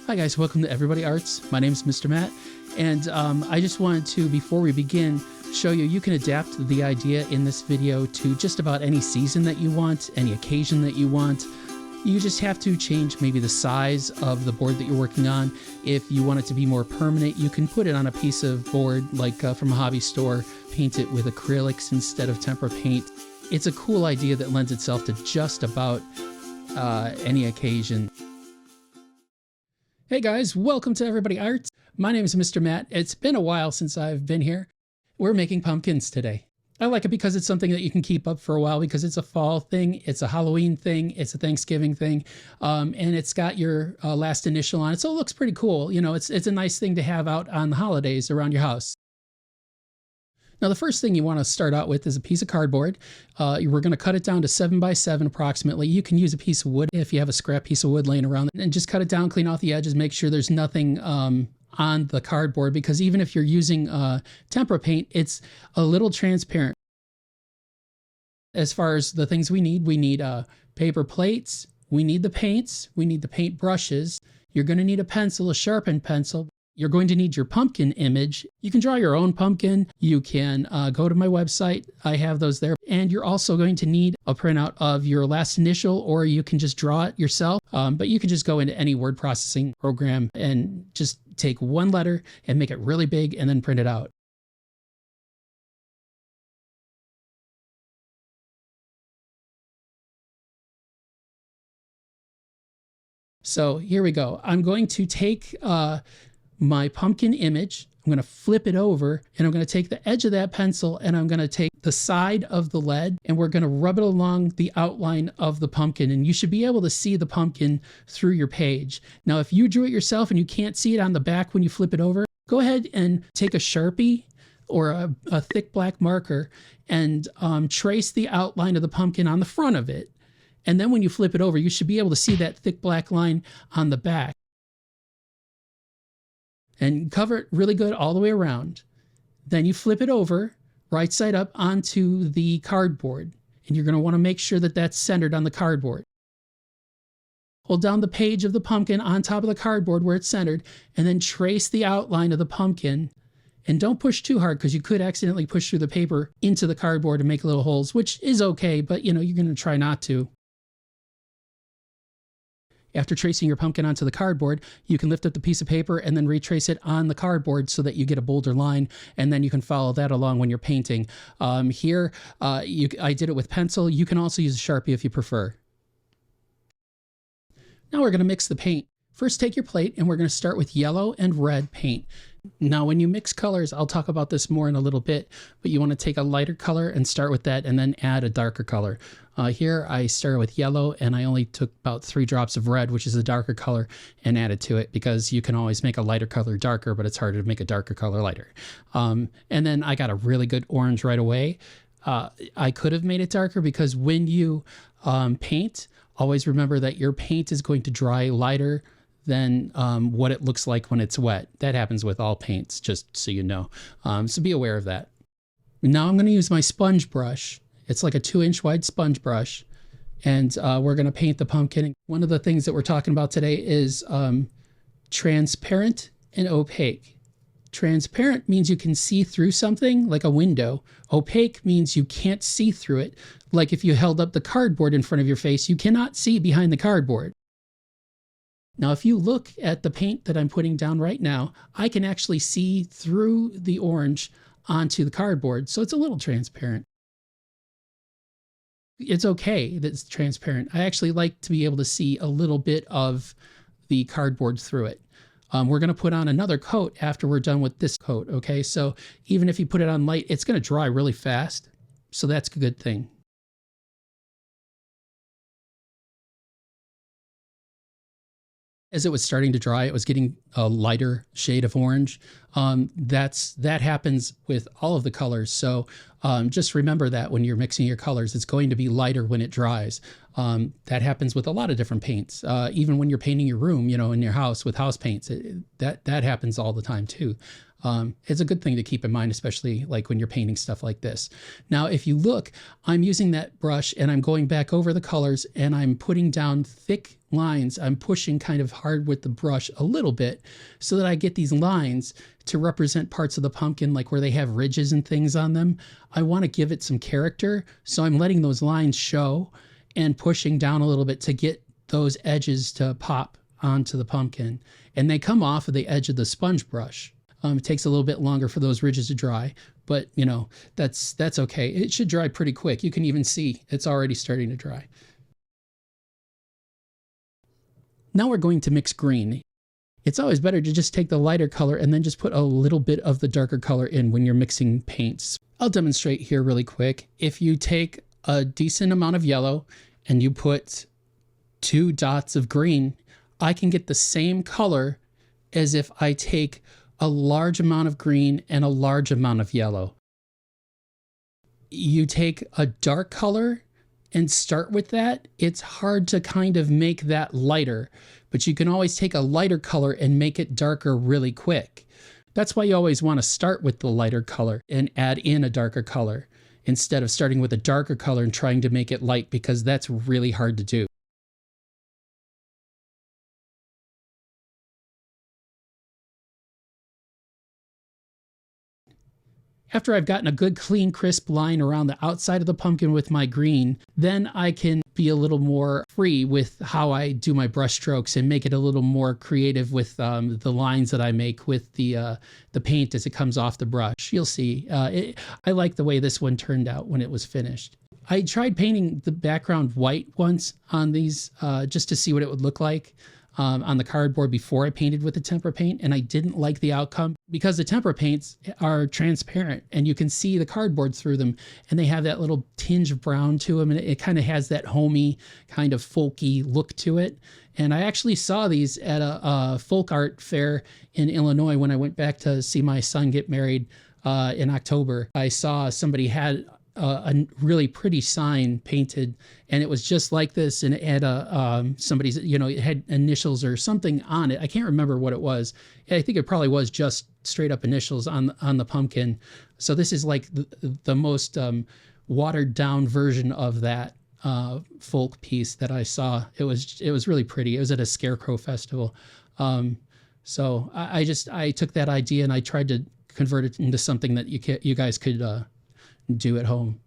Hi guys, welcome to Everybody Arts. My name is Mr. Matt, and I just wanted to, before we begin, show you can adapt the idea in this video to just about any season that you want, any occasion that you want. You just have to change maybe the size of the board that you're working on. If you want it to be more permanent, you can put it on a piece of board like from a hobby store, paint it with acrylics instead of tempera paint. It's a cool idea that lends itself to just about any occasion. Hey guys, welcome to Everybody Arts. My name is Mr. Matt. It's been a while since I've been here. We're making pumpkins today. I like it because it's something that you can keep up for a while because it's a fall thing, it's a Halloween thing, it's a Thanksgiving thing, and it's got your last initial on it, so it looks pretty cool. You know, it's a nice thing to have out on the holidays around your house. Now, the first thing you want to start out with is a piece of cardboard. We're going to cut it down to 7 by 7 approximately. You can use a piece of wood if you have a scrap piece of wood laying around, and just cut it down, clean off the edges, make sure there's nothing on the cardboard, because even if you're using tempera paint, it's a little transparent. As far as the things we need paper plates, we need the paints, we need the paint brushes. You're going to need a pencil, a sharpened pencil. You're going to need your pumpkin image. You can draw your own pumpkin. You can go to my website. I have those there. And you're also going to need a printout of your last initial, or you can just draw it yourself. But you can just go into any word processing program and just take one letter and make it really big and then print it out. So here we go. I'm going to take my pumpkin image, I'm going to flip it over, and I'm going to take the edge of that pencil and I'm going to take the side of the lead and we're going to rub it along the outline of the pumpkin, and you should be able to see the pumpkin through your page. Now, if you drew it yourself and you can't see it on the back when you flip it over, go ahead and take a Sharpie or a thick black marker and trace the outline of the pumpkin on the front of it. And then when you flip it over, you should be able to see that thick black line on the back. And cover it really good all the way around. Then you flip it over right side up onto the cardboard, and you're going to want to make sure that that's centered on the cardboard. Hold down the page of the pumpkin on top of the cardboard where it's centered, and then trace the outline of the pumpkin. And don't push too hard, because you could accidentally push through the paper into the cardboard and make little holes, which is okay, but you know, you're going to try not to. After tracing your pumpkin onto the cardboard, you can lift up the piece of paper and then retrace it on the cardboard so that you get a bolder line, and then you can follow that along when you're painting. I did it with pencil. You can also use a Sharpie if you prefer. Now we're going to mix the paint. First, take your plate and we're going to start with yellow and red paint. Now, when you mix colors, I'll talk about this more in a little bit, but you want to take a lighter color and start with that and then add a darker color. Here I started with yellow and I only took about 3 drops of red, which is a darker color, and added to it, because you can always make a lighter color darker, but it's harder to make a darker color lighter. And then I got a really good orange right away. I could have made it darker, because when you paint, always remember that your paint is going to dry lighter than what it looks like when it's wet. That happens with all paints, just so you know. So be aware of that. Now I'm going to use my sponge brush. It's like a 2-inch wide sponge brush, and we're going to paint the pumpkin. One of the things that we're talking about today is transparent and opaque. Transparent means you can see through something, like a window. Opaque means you can't see through it. Like if you held up the cardboard in front of your face, you cannot see behind the cardboard. Now, if you look at the paint that I'm putting down right now, I can actually see through the orange onto the cardboard, so it's a little transparent. It's okay that it's transparent. I actually like to be able to see a little bit of the cardboard through it. We're going to put on another coat after we're done with this coat, okay? So even if you put it on light, it's going to dry really fast, so that's a good thing. As it was starting to dry, it was getting a lighter shade of orange. That happens with all of the colors. So just remember that when you're mixing your colors, it's going to be lighter when it dries. That happens with a lot of different paints. Even when you're painting your room, you know, in your house with house paints, that happens all the time too. It's a good thing to keep in mind, especially like when you're painting stuff like this. Now, if you look, I'm using that brush and I'm going back over the colors and I'm putting down thick lines. I'm pushing kind of hard with the brush a little bit so that I get these lines to represent parts of the pumpkin, like where they have ridges and things on them. I want to give it some character, so I'm letting those lines show and pushing down a little bit to get those edges to pop onto the pumpkin. And they come off of the edge of the sponge brush. It takes a little bit longer for those ridges to dry, but you know, that's okay. It should dry pretty quick. You can even see it's already starting to dry. Now we're going to mix green. It's always better to just take the lighter color and then just put a little bit of the darker color in when you're mixing paints. I'll demonstrate here really quick. If you take a decent amount of yellow and you put 2 dots of green, I can get the same color as if I take a large amount of green and a large amount of yellow. You take a dark color and start with that. It's hard to kind of make that lighter, but you can always take a lighter color and make it darker really quick. That's why you always want to start with the lighter color and add in a darker color instead of starting with a darker color and trying to make it light, because that's really hard to do. After I've gotten a good, clean, crisp line around the outside of the pumpkin with my green, then I can be a little more free with how I do my brush strokes and make it a little more creative with the lines that I make with the paint as it comes off the brush. You'll see. I like the way this one turned out when it was finished. I tried painting the background white once on these just to see what it would look like on the cardboard before I painted with the tempera paint, and I didn't like the outcome because the tempera paints are transparent and you can see the cardboard through them, and they have that little tinge of brown to them, and it kind of has that homey kind of folky look to it. And I actually saw these at a folk art fair in Illinois when I went back to see my son get married in October. I saw somebody had a really pretty sign painted, and it was just like this, and it had somebody's, it had initials or something on it. I can't remember what it was. I think it probably was just straight up initials on the pumpkin. So this is like the most watered down version of that folk piece that I saw. It was really pretty. It was at a scarecrow festival. So I took that idea and I tried to convert it into something that you guys could do at home.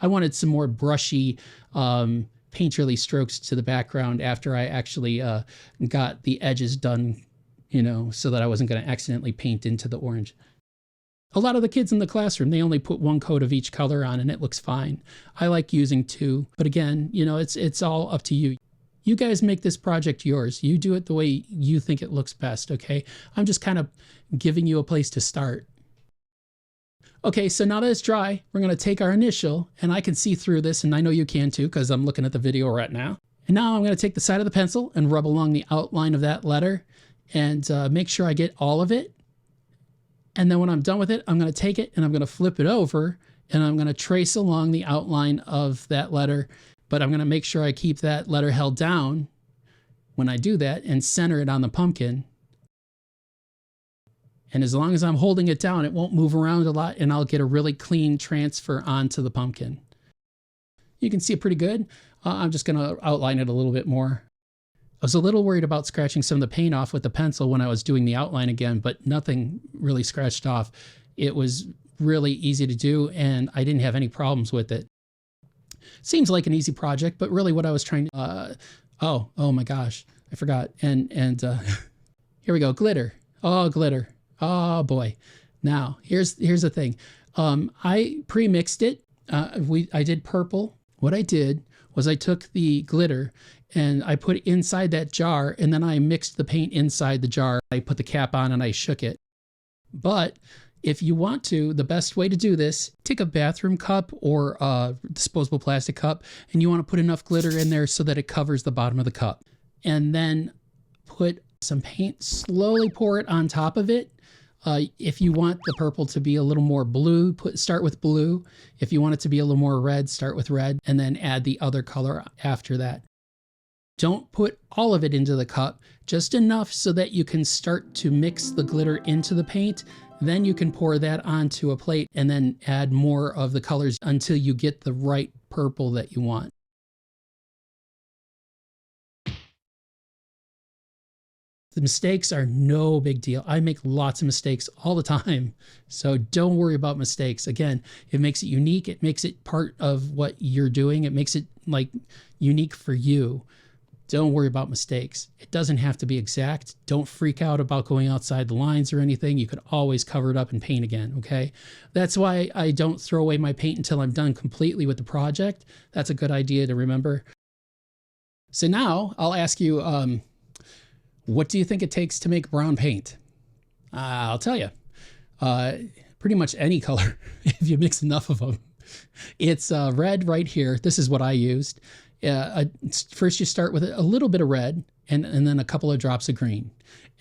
I wanted some more brushy painterly strokes to the background after I actually got the edges done, so that I wasn't going to accidentally paint into the orange. A lot of the kids in the classroom, they only put 1 coat of each color on and it looks fine. I like using 2, but again, it's all up to you. You guys make this project yours. You do it the way you think it looks best, okay? I'm just kind of giving you a place to start. Okay, so now that it's dry, we're going to take our initial, and I can see through this, and I know you can too because I'm looking at the video right now. And now I'm going to take the side of the pencil and rub along the outline of that letter and make sure I get all of it. And then when I'm done with it, I'm going to take it and I'm going to flip it over and I'm going to trace along the outline of that letter, but I'm going to make sure I keep that letter held down when I do that and center it on the pumpkin. And as long as I'm holding it down, it won't move around a lot, and I'll get a really clean transfer onto the pumpkin. You can see it pretty good. I'm just going to outline it a little bit more. I was a little worried about scratching some of the paint off with the pencil when I was doing the outline again, but nothing really scratched off. It was really easy to do, and I didn't have any problems with it. Seems like an easy project, but really what I was trying to... oh my gosh, I forgot. And here we go, glitter. Oh, glitter. Oh boy. Now, here's the thing. I pre-mixed it. I did purple. What I did was I took the glitter and I put it inside that jar, and then I mixed the paint inside the jar. I put the cap on and I shook it. But if you want to, the best way to do this, take a bathroom cup or a disposable plastic cup, and you want to put enough glitter in there so that it covers the bottom of the cup. And then put some paint, slowly pour it on top of it. If you want the purple to be a little more blue, start with blue. If you want it to be a little more red, start with red, and then add the other color after that. Don't put all of it into the cup, just enough so that you can start to mix the glitter into the paint. Then you can pour that onto a plate and then add more of the colors until you get the right purple that you want. The mistakes are no big deal. I make lots of mistakes all the time. So don't worry about mistakes. Again, it makes it unique. It makes it part of what you're doing. It makes it like unique for you. Don't worry about mistakes. It doesn't have to be exact. Don't freak out about going outside the lines or anything. You could always cover it up and paint again, okay? That's why I don't throw away my paint until I'm done completely with the project. That's a good idea to remember. So now I'll ask you, what do you think it takes to make brown paint? I'll tell you. Pretty much any color, if you mix enough of them. It's red right here. This is what I used. First you start with a little bit of red and then a couple of drops of green.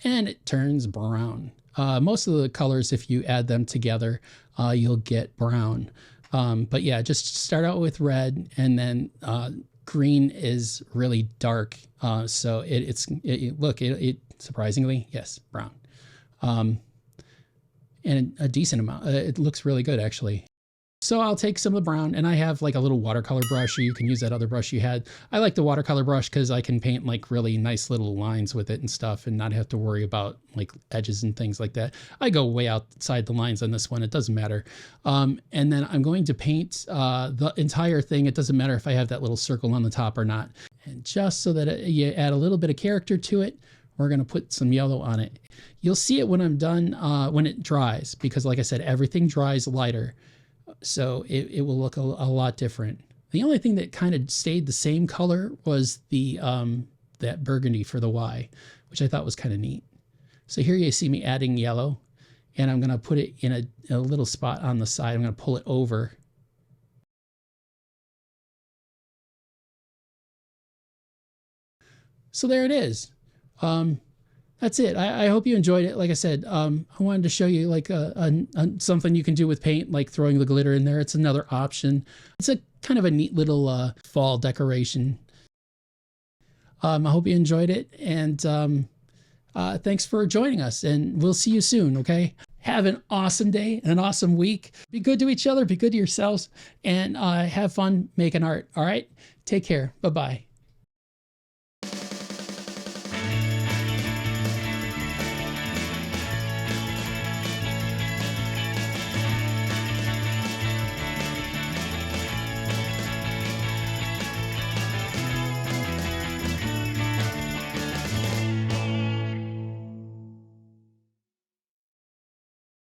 And it turns brown. Most of the colors, if you add them together, you'll get brown. But yeah, just start out with red, and then green is really dark. So it surprisingly, yes, brown. And a decent amount. It looks really good, actually. So I'll take some of the brown, and I have like a little watercolor brush, or you can use that other brush you had. I like the watercolor brush because I can paint like really nice little lines with it and stuff and not have to worry about like edges and things like that. I go way outside the lines on this one. It doesn't matter. And then I'm going to paint the entire thing. It doesn't matter if I have that little circle on the top or not. And just so that you add a little bit of character to it, we're going to put some yellow on it. You'll see it when I'm done, when it dries, because like I said, everything dries lighter. So it will look a lot different. The only thing that kind of stayed the same color was the that burgundy for the Y, which I thought was kind of neat. So here you see me adding yellow, and I'm going to put it in a little spot on the side. I'm going to pull it over. So there it is. That's it. I hope you enjoyed it. Like I said, I wanted to show you like something you can do with paint, like throwing the glitter in there. It's another option. It's a kind of a neat little fall decoration. I hope you enjoyed it, and thanks for joining us, and we'll see you soon, okay? Have an awesome day and an awesome week. Be good to each other, be good to yourselves, and have fun making art, all right? Take care. Bye-bye.